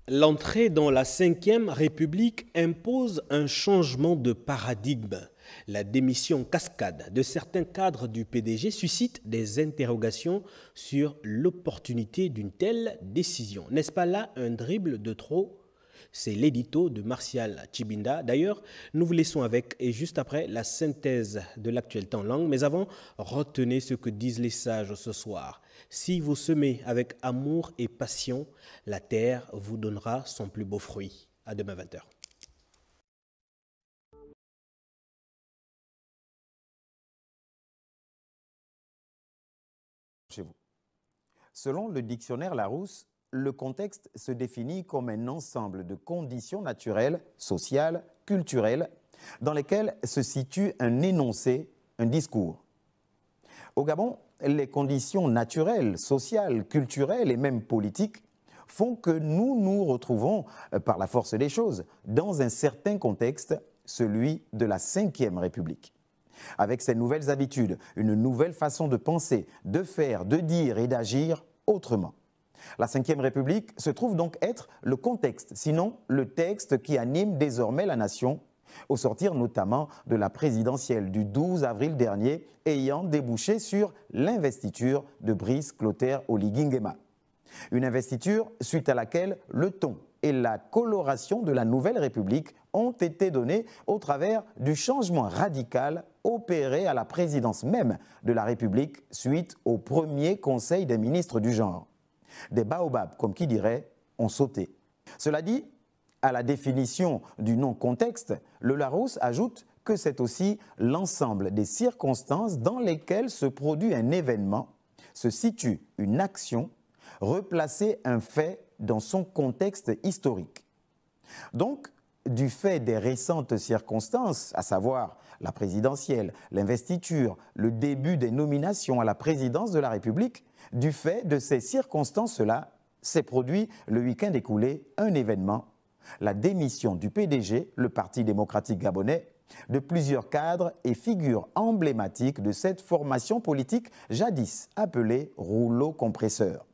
L'entrée dans la Ve République impose un changement de paradigme. La démission cascade de certains cadres du PDG suscite des interrogations sur l'opportunité d'une telle décision. N'est-ce pas là un dribble de trop? C'est l'édito de Martial Chibinda. D'ailleurs, nous vous laissons avec, et juste après, la synthèse de l'actualité en langue. Mais avant, retenez ce que disent les sages ce soir. Si vous semez avec amour et passion, la terre vous donnera son plus beau fruit. À demain 20h. Chez vous. Selon le dictionnaire Larousse, le contexte se définit comme un ensemble de conditions naturelles, sociales, culturelles, dans lesquelles se situe un énoncé, un discours. Au Gabon, les conditions naturelles, sociales, culturelles et même politiques font que nous nous retrouvons, par la force des choses, dans un certain contexte, celui de la Ve République. Avec ses nouvelles habitudes, une nouvelle façon de penser, de faire, de dire et d'agir autrement. La Ve République se trouve donc être le contexte, sinon le texte qui anime désormais la nation, au sortir notamment de la présidentielle du 12 avril dernier, ayant débouché sur l'investiture de Brice Clotaire Oligui Nguema. Une investiture suite à laquelle le ton et la coloration de la nouvelle République ont été donnés au travers du changement radical opéré à la présidence même de la République suite au premier Conseil des ministres du genre. Des baobabs, comme qui dirait, ont sauté. Cela dit, à la définition du non-contexte, le Larousse ajoute que c'est aussi l'ensemble des circonstances dans lesquelles se produit un événement, se situe une action, replacer un fait dans son contexte historique. Donc, du fait des récentes circonstances, à savoir la présidentielle, l'investiture, le début des nominations à la présidence de la République, du fait de ces circonstances-là, s'est produit le week-end écoulé un événement, la démission du PDG, le Parti démocratique gabonais, de plusieurs cadres et figures emblématiques de cette formation politique jadis appelée rouleau compresseur.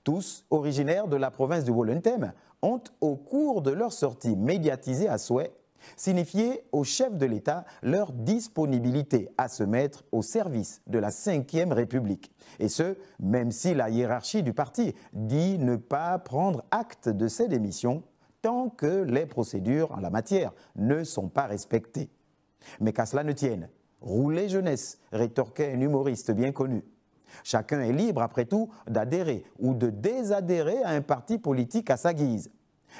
Tous, originaires de la province du Wollentem, ont, au cours de leur sortie médiatisée à souhait, signifié au chef de l'État leur disponibilité à se mettre au service de la Ve République. Et ce, même si la hiérarchie du parti dit ne pas prendre acte de ces démissions tant que les procédures en la matière ne sont pas respectées. Mais qu'à cela ne tienne, roulez jeunesse, rétorquait un humoriste bien connu. Chacun est libre, après tout, d'adhérer ou de désadhérer à un parti politique à sa guise,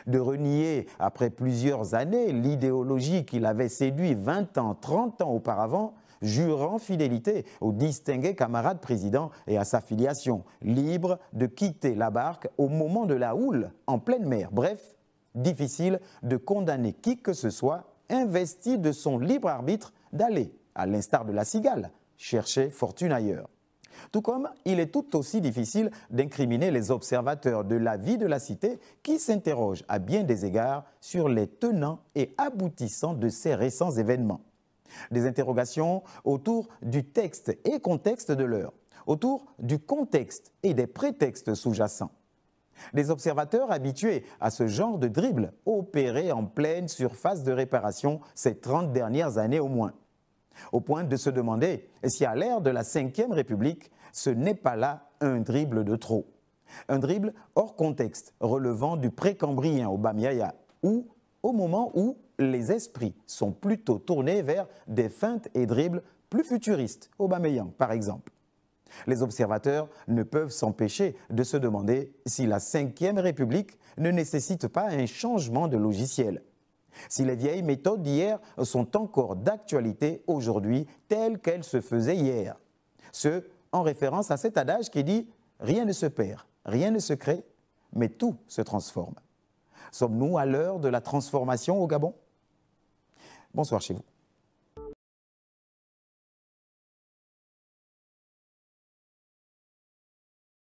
de renier, après plusieurs années, l'idéologie qu'il avait séduit 20 ans, 30 ans auparavant, jurant fidélité au distingué camarade président et à sa filiation, libre de quitter la barque au moment de la houle, en pleine mer. Bref, difficile de condamner qui que ce soit, investi de son libre arbitre, d'aller, à l'instar de la cigale, chercher fortune ailleurs. Tout comme il est tout aussi difficile d'incriminer les observateurs de la vie de la cité qui s'interrogent à bien des égards sur les tenants et aboutissants de ces récents événements. Des interrogations autour du texte et contexte de l'heure, autour du contexte et des prétextes sous-jacents. Des observateurs habitués à ce genre de dribble opéré en pleine surface de réparation ces 30 dernières années au moins. Au point de se demander si à l'ère de la Ve République, ce n'est pas là un dribble de trop. Un dribble hors contexte, relevant du précambrien au Bamiaya, ou au moment où les esprits sont plutôt tournés vers des feintes et dribbles plus futuristes, au Bameyang par exemple. Les observateurs ne peuvent s'empêcher de se demander si la Ve République ne nécessite pas un changement de logiciel. Si les vieilles méthodes d'hier sont encore d'actualité aujourd'hui telles qu'elles se faisaient hier. Ce, en référence à cet adage qui dit « rien ne se perd, rien ne se crée, mais tout se transforme ». Sommes-nous à l'heure de la transformation au Gabon? Bonsoir chez vous.